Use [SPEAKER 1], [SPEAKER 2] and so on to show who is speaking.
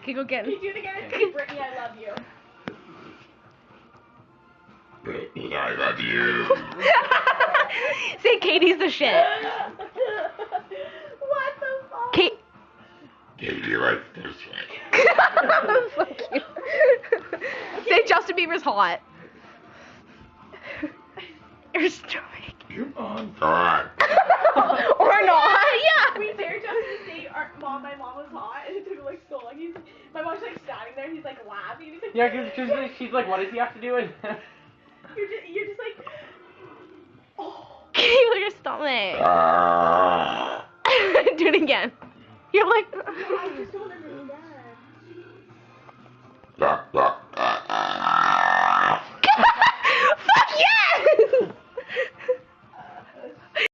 [SPEAKER 1] Okay, go again.
[SPEAKER 2] Can you do it again? Say, Brittany, I love you.
[SPEAKER 3] Brittany, I love you.
[SPEAKER 1] Say Katie's the shit.
[SPEAKER 2] What the fuck?
[SPEAKER 1] Kate.
[SPEAKER 3] Katie likes this one.
[SPEAKER 1] Fuck you. Say Justin Bieber's hot. You're stupid.
[SPEAKER 3] You're on God.
[SPEAKER 1] Or not. Yeah.
[SPEAKER 2] We dared Justin to say, Mom, my mom was hot, and it took him like so long. My mom's like standing there, he's like laughing. He's like,
[SPEAKER 4] Yeah, because she's like, what does he have to do with
[SPEAKER 2] you're just like, oh.
[SPEAKER 1] Katie, look at your stomach. Do it again. You're like.
[SPEAKER 2] I just don't understand.
[SPEAKER 3] Lock.